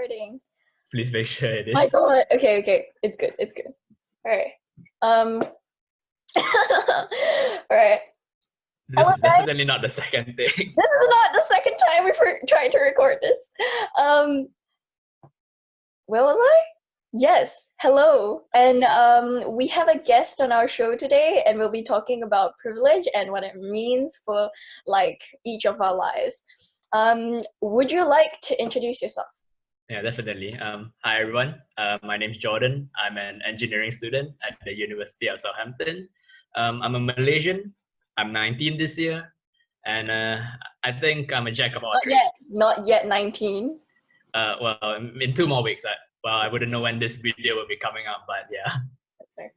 recording. Please make sure it is. My God. Okay. It's good. All right. All right. This is definitely not the second thing. This is not the second time we've tried to record this. Where was I? Yes. Hello. And we have a guest on our show today, and we'll be talking about privilege and what it means for like each of our lives. Would you like to introduce yourself? Yeah, definitely. Hi everyone. My name's Jordan. I'm an engineering student at the University of Southampton. I'm a Malaysian. I'm 19 this year, and I think I'm a jack of all trades. Not yet 19. Well, in 2 more weeks. I wouldn't know when this video will be coming up, but yeah. That's right.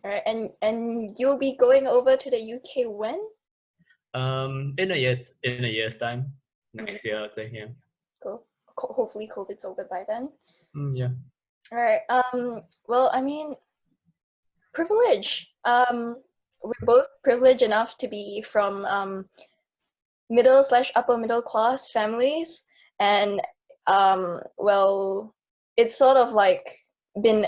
All right, and you'll be going over to the UK when? In a year's time. Next year, I'd say. Yeah. Cool. Hopefully COVID's over by then. Yeah. All right. Well, I mean, privilege. We're both privileged enough to be from middle/upper middle class families, and well, it's sort of like been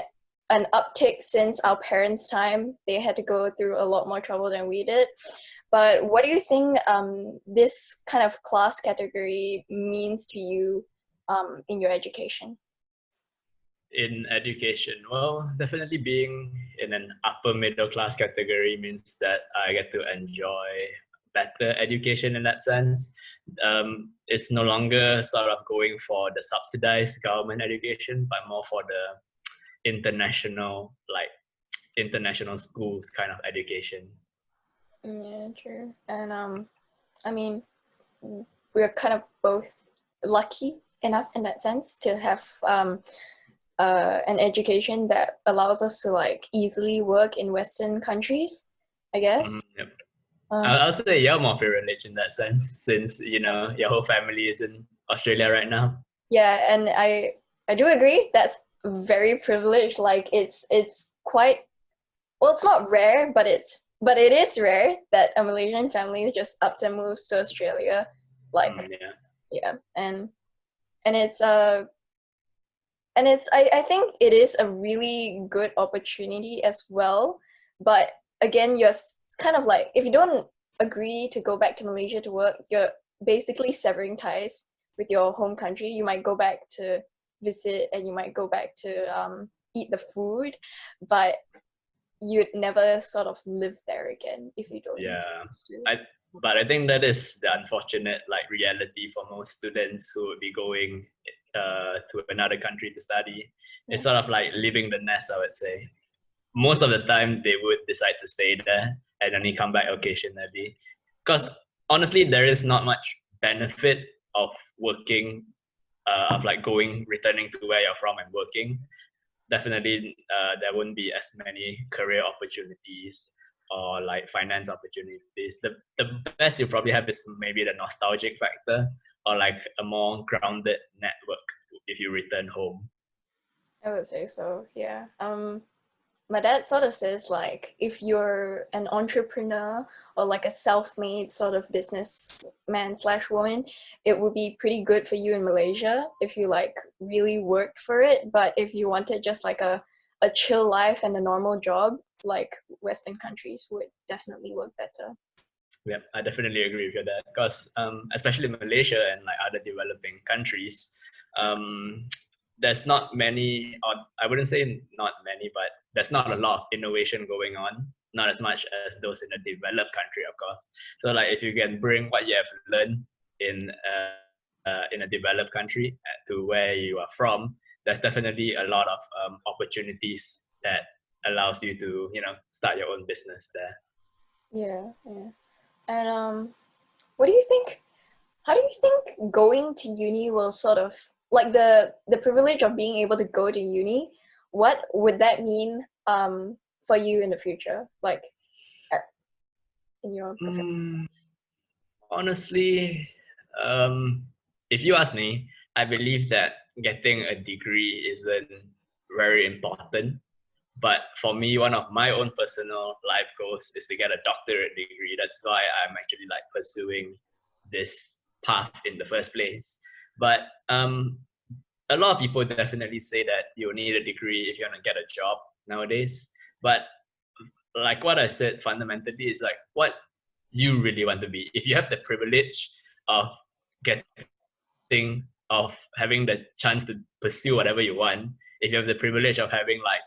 an uptick since our parents' time. They had to go through a lot more trouble than we did. But what do you think this kind of class category means to you in your education? In education, well, definitely being in an upper middle class category means that I get to enjoy better education in that sense. It's no longer sort of going for the subsidized government education, but more for the international schools kind of education. Yeah, true. And I mean, we're kind of both lucky enough in that sense to have an education that allows us to like easily work in Western countries, I guess. Yep. I'll say you're more privileged in that sense, since your whole family is in Australia right now. Yeah, and I do agree. That's very privileged. Like it's quite, well, it's not rare, but it is rare that a Malaysian family just ups and moves to Australia. Like yeah, and it's I think it is a really good opportunity as well. But again, you're kind of like, if you don't agree to go back to Malaysia to work, you're basically severing ties with your home country. You might go back to visit and you might go back to eat the food, but you'd never sort of live there again if you don't. Yeah, but I think that is the unfortunate reality for most students who would be going to another country to study. Yeah. It's sort of like leaving the nest, I would say. Most of the time they would decide to stay there and only come back occasionally, because honestly there is not much benefit of working, returning to where you're from and working. Definitely there wouldn't be as many career opportunities or like finance opportunities. The best you probably have is maybe the nostalgic factor, or like a more grounded network if you return home. I would say so, yeah. My dad sort of says like, if you're an entrepreneur or like a self-made sort of businessman/woman, it would be pretty good for you in Malaysia if you like really worked for it. But if you wanted just like a chill life and a normal job, like Western countries would definitely work better. Yeah, I definitely agree with you there, because especially Malaysia and like other developing countries, there's not many, or I wouldn't say not many, but there's not a lot of innovation going on, not as much as those in a developed country, of course. So like if you can bring what you have learned in a developed country to where you are from, there's definitely a lot of opportunities that allows you to start your own business there. Yeah. And what do you think? How do you think going to uni will sort of like the privilege of being able to go to uni? What would that mean for you in the future, like in your profession? Honestly, if you ask me, I believe that getting a degree isn't very important. But for me, one of my own personal life goals is to get a doctorate degree. That's why I'm actually like pursuing this path in the first place. But a lot of people definitely say that you need a degree if you want to get a job nowadays. But like what I said, fundamentally, is like what you really want to be. If you have the privilege of getting, of having the chance to pursue whatever you want, if you have the privilege of having like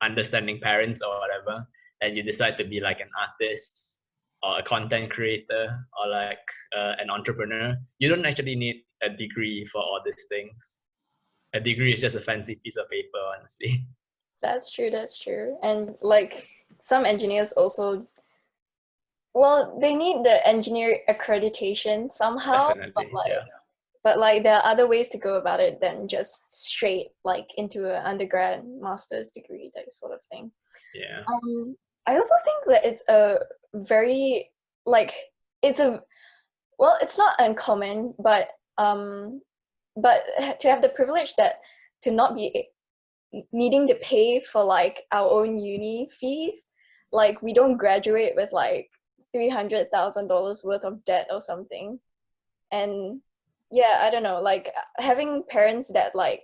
understanding parents or whatever, and you decide to be like an artist or a content creator or like an entrepreneur, you don't actually need a degree for all these things. A degree is just a fancy piece of paper, honestly. That's true, that's true. And like some engineers also, well, they need the engineer accreditation somehow, Definitely, yeah. but like there are other ways to go about it than just straight like into an undergrad master's degree, that sort of thing. Yeah. I also think that it's a very like it's a well, it's not uncommon, but to have the privilege that to not be needing to pay for like our own uni fees, like we don't graduate with like $300,000 worth of debt or something. And yeah, I don't know, like having parents that like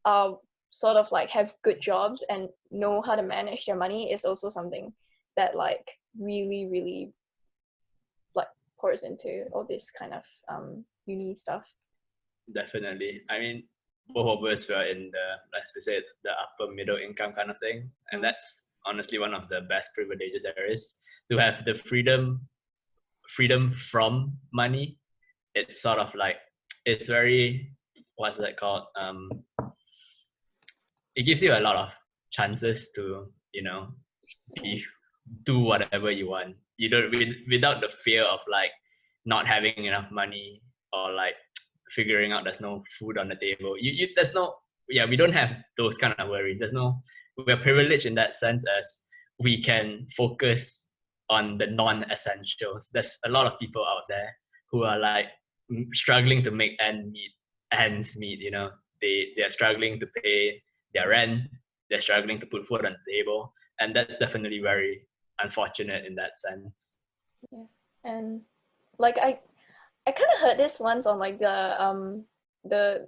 are sort of like have good jobs and know how to manage their money is also something that like really like pours into all this kind of uni stuff. Definitely. I mean, both of us were in the, as we said, the upper middle income kind of thing. And that's honestly one of the best privileges there is, to have the freedom from money. It's sort of like, it's very, what's that called? It gives you a lot of chances to, you know, do whatever you want. You don't, without the fear of like not having enough money, or like figuring out there's no food on the table. There's no, yeah, we don't have those kind of worries. We're privileged in that sense, as we can focus on the non-essentials. There's a lot of people out there who are like struggling to make ends meet, you know. They're struggling to pay their rent, they're struggling to put food on the table, and that's definitely very unfortunate in that sense. Yeah. And like I kind of heard this once on like the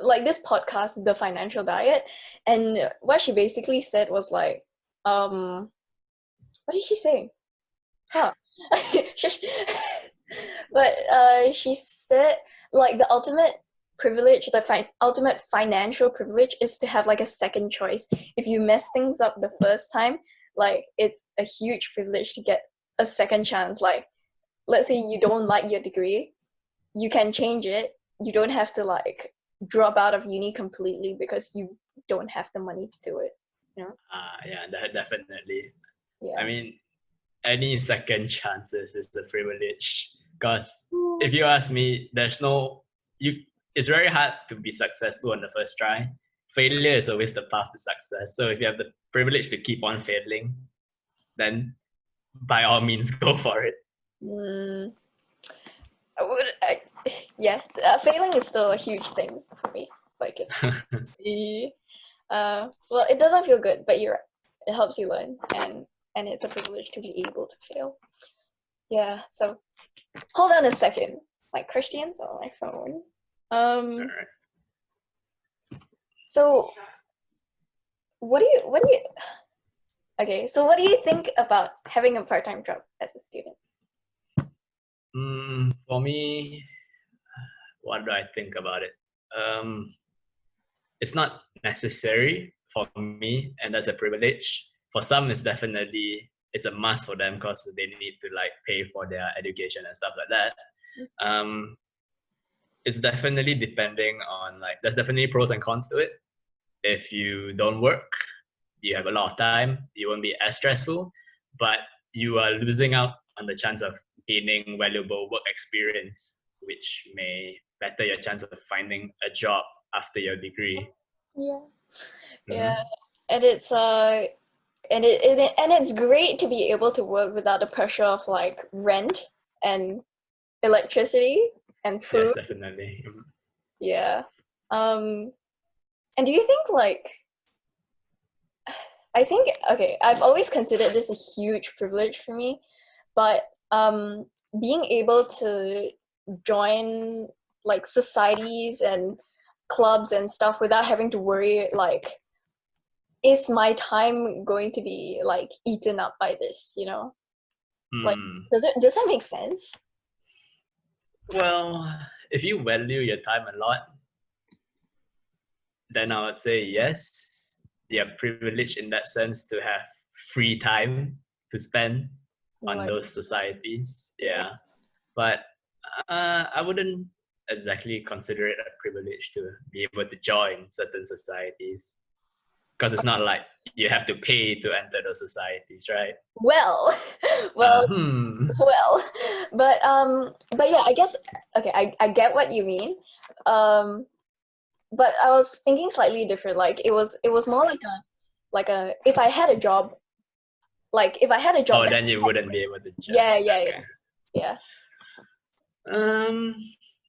like this podcast, The Financial Diet, and what she basically said was like what did she say? Huh. But she said like the ultimate privilege, ultimate financial privilege is to have like a second choice. If you mess things up the first time, like it's a huge privilege to get a second chance. Like let's say you don't like your degree, you can change it. You don't have to like drop out of uni completely because you don't have the money to do it, you know? Yeah, definitely. Yeah. I mean, any second chances is a privilege, because if you ask me, it's very hard to be successful on the first try. Failure is always the path to success. So if you have the privilege to keep on failing, then by all means go for it. Yeah, failing is still a huge thing for me. Like well, it doesn't feel good, but it helps you learn, and it's a privilege to be able to fail. Yeah. So hold on a second. My Christian's on my phone. All right. So what do you? Okay. So what do you think about having a part-time job as a student? For me, what do I think about it? It's not necessary for me, and that's a privilege. For some, it's a must for them, because they need to like pay for their education and stuff like that. It's definitely depending on, like, there's definitely pros and cons to it. If you don't work, you have a lot of time, you won't be as stressful, but you are losing out on the chance of gaining valuable work experience, which may better your chance of finding a job after your degree. Yeah. Yeah. And it's and it's great to be able to work without the pressure of like rent and electricity and food. Yes, definitely. Yeah. And do you think like I think okay, I've always considered this a huge privilege for me, but being able to join like societies and clubs and stuff without having to worry like, is my time going to be like eaten up by this, you know? Like, does that make sense? Well, if you value your time a lot, then I would say yes, you're privileged in that sense to have free time to spend on Like, those societies. Yeah. But I wouldn't exactly consider it a privilege to be able to join certain societies, because it's not like you have to pay to enter those societies, right? well, Uh, well, hmm. well, but yeah, I guess, okay, I get what you mean. But I was thinking slightly different. Like it was more like a if I had a job, like if I had a job Oh, that then you wouldn't be able to join. yeah, yeah, Okay. yeah. Um.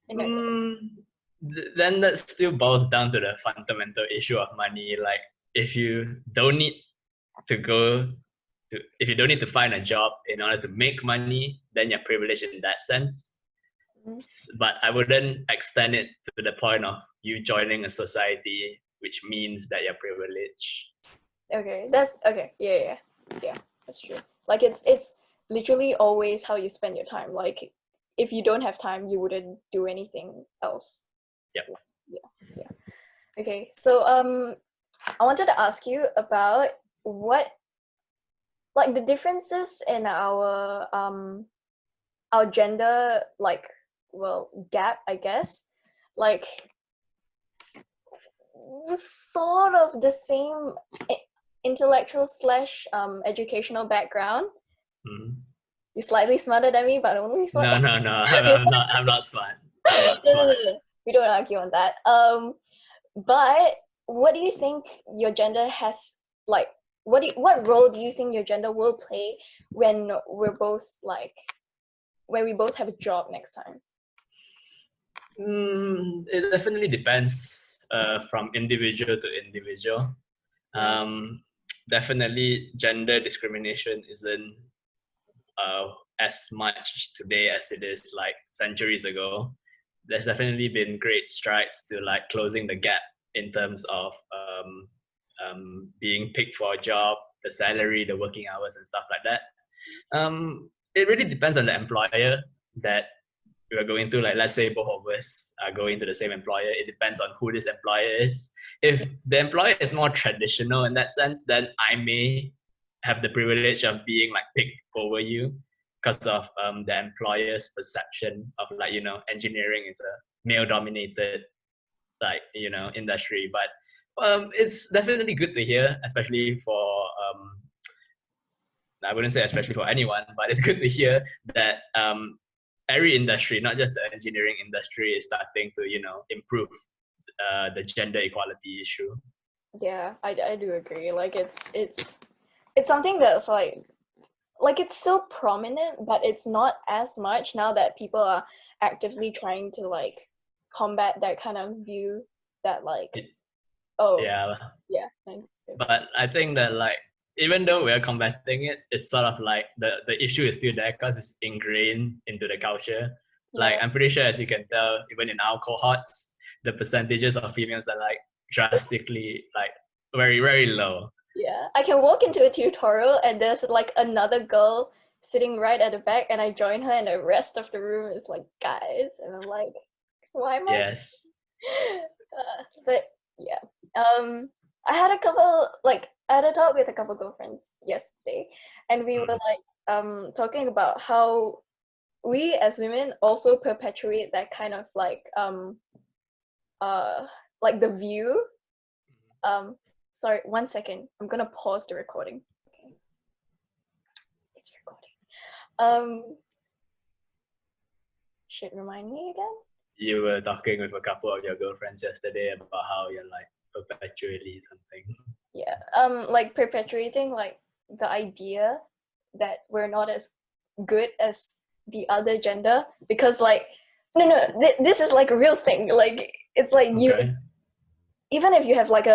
In that Then that still boils down to the fundamental issue of money. Like, if you don't need to go to, if you don't need to find a job in order to make money, then you're privileged in that sense. Mhm. But I wouldn't extend it to the point of you joining a society, which means that you're privileged. Okay, that's okay. Yeah, that's true. Like it's literally always how you spend your time. Like if you don't have time, you wouldn't do anything else. Yep. Yeah. Okay, so I wanted to ask you about what like the differences in our gender like well gap, I guess. Like sort of the same intellectual slash educational background. Mm-hmm. You're slightly smarter than me, but only No, slightly. no, no. I'm not. I'm not smart. I'm not No, no, smart. no, no. We don't argue on that. But what do you think your gender has like? What role do you think your gender will play when we're both like when we both have a job next time? It definitely depends from individual to individual. Mm. Definitely, gender discrimination isn't uh, as much today as it is like centuries ago. There's definitely been great strides to like closing the gap in terms of being picked for a job, the salary, the working hours, and stuff like that. It really depends on the employer that we are going to. Like, let's say both of us are going to the same employer. It depends on who this employer is. If the employer is more traditional in that sense, then I may have the privilege of being like picked over you because of the employer's perception of like, engineering is a male dominated like, industry. But it's definitely good to hear, especially for I wouldn't say especially for anyone, but it's good to hear that every industry, not just the engineering industry, is starting to improve the gender equality issue. Yeah, I do agree. Like it's something that's like it's still prominent, but it's not as much now that people are actively trying to like combat that kind of view that like oh Yeah, yeah. but I think that like even though we're combating it, it's sort of like the issue is still there because it's ingrained into the culture. Like, Yeah. I'm pretty sure, as you can tell, even in our cohorts, the percentages of females are like drastically like very, very low. Yeah, I can walk into a tutorial and there's like another girl sitting right at the back, and I join her, and the rest of the room is like guys, and I'm like, why am I? Yes. But yeah, I had a couple like I had a talk with a couple girlfriends yesterday, and we were like talking about how we as women also perpetuate that kind of like the view. Sorry, 1 second. I'm gonna pause the recording. Okay. It's recording. Should remind me again? You were talking with a couple of your girlfriends yesterday about how you're like perpetually something. Yeah. Like perpetuating like the idea that we're not as good as the other gender, because like no, this is like a real thing. Like it's like you, Okay. even if you have like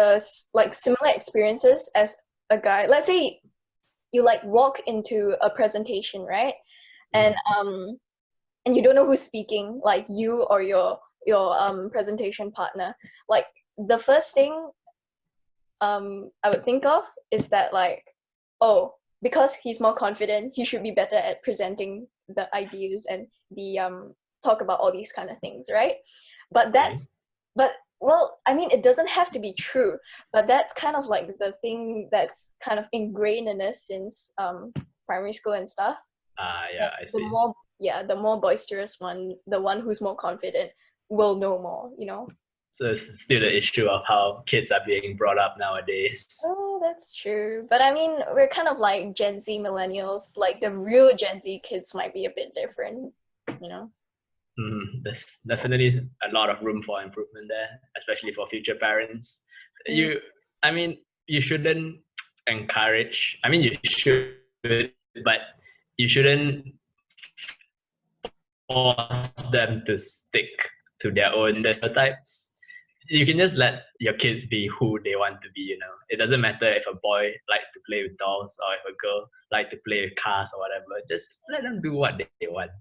like similar experiences as a guy, let's say you like walk into a presentation, right? And and you don't know who's speaking, like you or presentation partner, like the first thing I would think of is that like, oh, because he's more confident, he should be better at presenting the ideas and the talk about all these kind of things, right? But that's but well, I mean, it doesn't have to be true, but that's kind of like the thing that's kind of ingrained in us since primary school and stuff. Yeah, I see. The more boisterous one, the one who's more confident, will know more, you know. So it's still the issue of how kids are being brought up nowadays. Oh, that's true. But I mean, we're kind of like Gen Z millennials. Like the real Gen Z kids might be a bit different, you know? There's definitely a lot of room for improvement there, especially for future parents. I mean, you shouldn't encourage, I mean, you should, but you shouldn't force them to stick to their own stereotypes. You can just let your kids be who they want to be, you know. It doesn't matter if a boy likes to play with dolls or if a girl likes to play with cars or whatever. Just let them do what they want.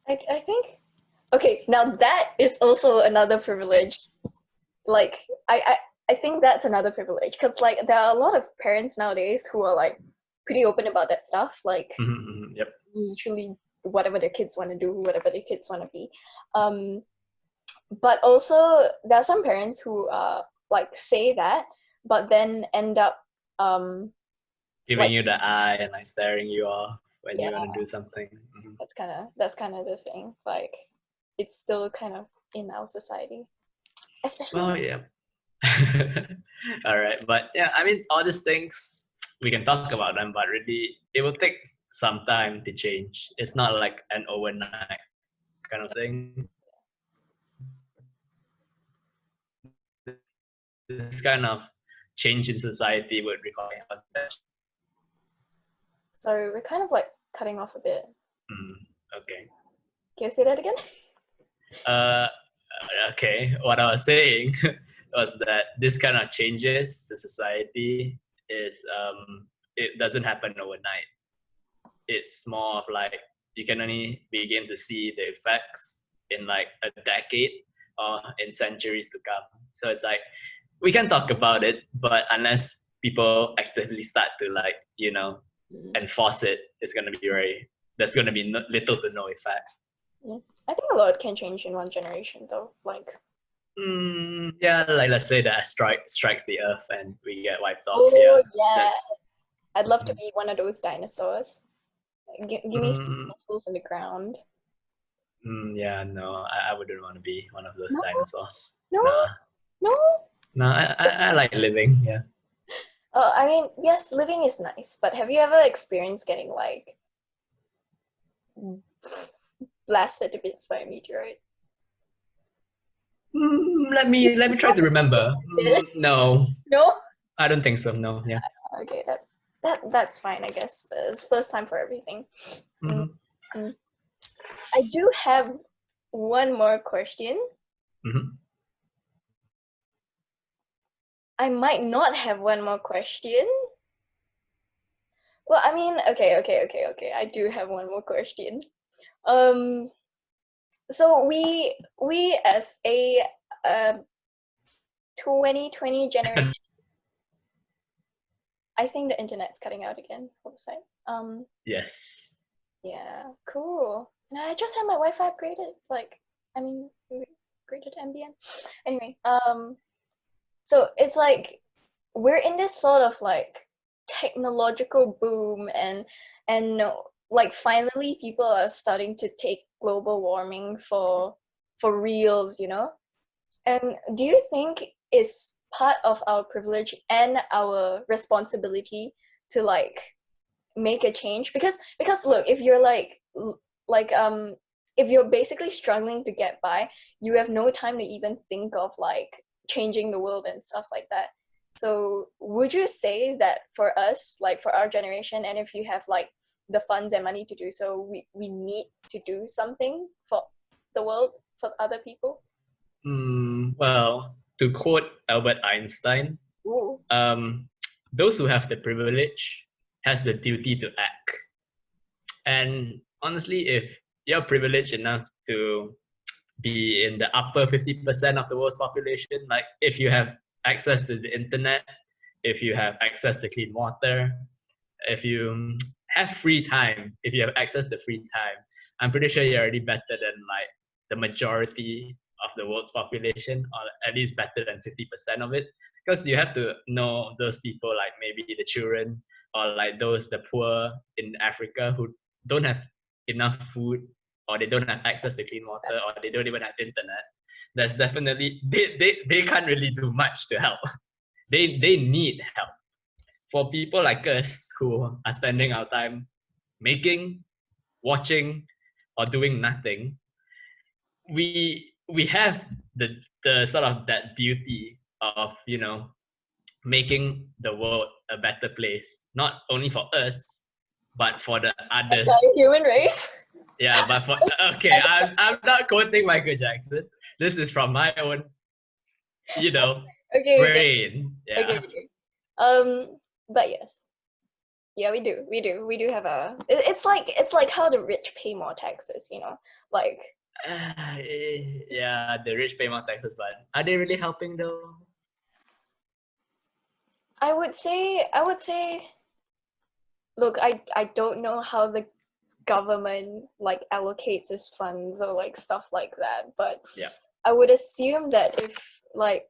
I think, okay, now that is also another privilege. Like, I think that's another privilege because like there are a lot of parents nowadays who are like pretty open about that stuff. Like, Yep. Literally whatever their kids want to do, whatever their kids want to be. But also there are some parents who like say that, but then end up giving like, you the eye and like staring you off when you yeah, want to do something. That's kind of the thing. Like, it's still kind of in our society, especially. Well, yeah. All right, but yeah, I mean, all these things we can talk about them, but really, it will take some time to change. It's not like an overnight kind of thing. This kind of change in society would require us. Sorry, we're kind of like cutting off a bit. Okay. Can you say that again? Okay. What I was saying was that this kind of changes to society is it doesn't happen overnight. It's more of like you can only begin to see the effects in like a decade or in centuries to come. So it's like we can talk about it, but unless people actively start to like, you know, enforce it, it's gonna be there's gonna be little to no effect. Yeah. I think a lot can change in one generation though. Like yeah, like let's say that strikes the earth and we get wiped off. Yeah. I'd love to be one of those dinosaurs. Give me some fossils in the ground. Yeah, no, I wouldn't want to be one of those dinosaurs. No, I like living. Yeah. I mean, yes, living is nice, but have you ever experienced getting like blasted to bits by a meteorite? Let me try to remember. No, I don't think so. No, yeah. Okay, that's fine, I guess. But it's first time for everything. I do have one more question. I might not have one more question. Well, I mean, okay. I do have one more question. So we as a 2020 generation. I think the internet's cutting out again. Hold a sec. Yes. Yeah, cool. And I just had my Wi-Fi upgraded. Like, I mean, we upgraded to MBN. Anyway, so it's like we're in this sort of like technological boom, and like finally people are starting to take global warming for reals, you know. And do you think it's part of our privilege and our responsibility to like make a change? Because look, if you're if you're basically struggling to get by, you have no time to even think of like changing the world and stuff like that. So would you say that for us, like for our generation, and if you have like the funds and money to do so, we need to do something for the world, for other people? Well, to quote Albert Einstein, those who have the privilege has the duty to act. And honestly, if you're privileged enough to be in the upper 50% of the world's population. Like if you have access to the internet, if you have access to clean water, if you have free time, if you have access to free time, I'm pretty sure you're already better than like the majority of the world's population, or at least better than 50% of it. Because you have to know those people, like maybe the children, or like the poor in Africa who don't have enough food, or they don't have access to clean water, or they don't even have internet. That's definitely, they can't really do much to help. They need help. For people like us who are spending our time making, watching, or doing nothing, we have the sort of that beauty of, you know, making the world a better place, not only for us, but for the others. The human race. Yeah, but for okay, I'm not quoting Michael Jackson. This is from my own, you know, brain. Yeah. Okay. But yes. Yeah, we do have a. It's like how the rich pay more taxes, you know, like. Yeah, the rich pay more taxes, but are they really helping though? I would say. Look, I don't know how the government like allocates its funds or like stuff like that, but yeah, I would assume that if like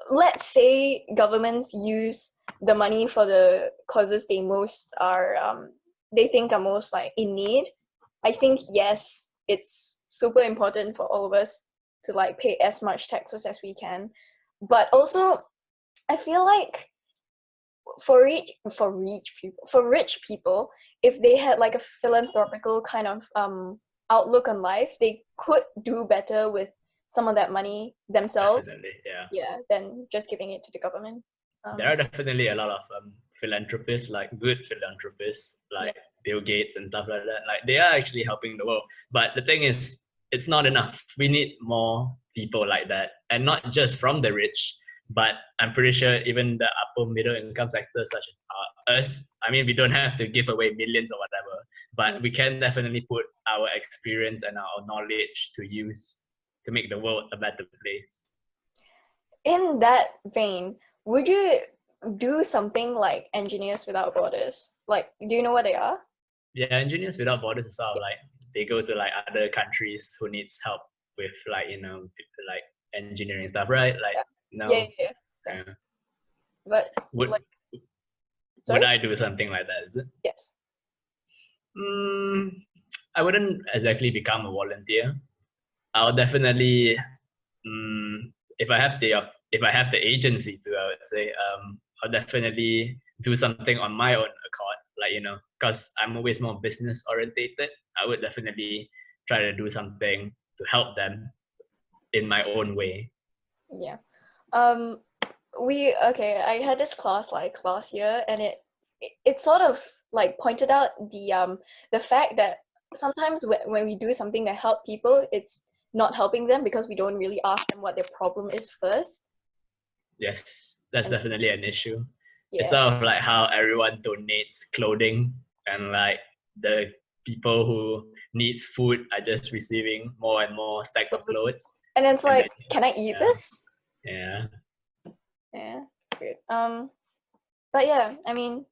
let's say governments use the money for the causes they most are they think are most like in need, I think yes, it's super important for all of us to like pay as much taxes as we can, but also I feel like for rich people, if they had like a philanthropical kind of outlook on life, they could do better with some of that money themselves. Definitely, yeah. Yeah, than just giving it to the government. There are definitely a lot of philanthropists, like good philanthropists, like Bill Gates and stuff like that. Like they are actually helping the world. But the thing is, it's not enough. We need more people like that, and not just from the rich, but I'm pretty sure even the upper middle income sectors, such as us. I mean, we don't have to give away millions or whatever, but we can definitely put our experience and our knowledge to use to make the world a better place. In that vein, would you do something like Engineers Without Borders? Like, do you know what they are? Yeah, Engineers Without Borders is sort of like they go to like other countries who needs help with like, you know, like engineering stuff, right? Like yeah. But would I do something like that? Is it? Yes. I wouldn't exactly become a volunteer. I'll definitely, if I have the agency to, I would say, I'll definitely do something on my own accord. Like, you know, because I'm always more business orientated, I would definitely try to do something to help them in my own way. Yeah. I had this class like last year, and it sort of like pointed out the fact that sometimes when we do something to help people, it's not helping them because we don't really ask them what their problem is first. Yes, that's definitely an issue. Yeah. It's sort of like how everyone donates clothing, and like the people who needs food are just receiving more and more stacks of clothes. And it's like, can I eat this? Yeah. Yeah, it's weird. But yeah, I mean,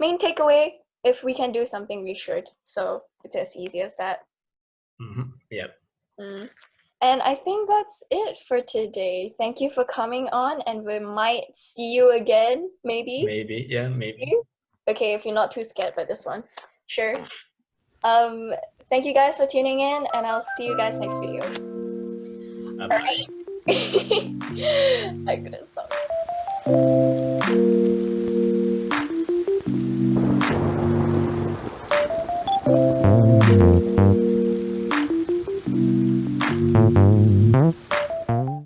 main takeaway: if we can do something, we should. So it's as easy as that. Yep. And I think that's it for today. Thank you for coming on, and we might see you again, maybe. Maybe, yeah, maybe. Okay, if you're not too scared by this one, sure. Thank you guys for tuning in, and I'll see you guys next video. Alright. I couldn't stop.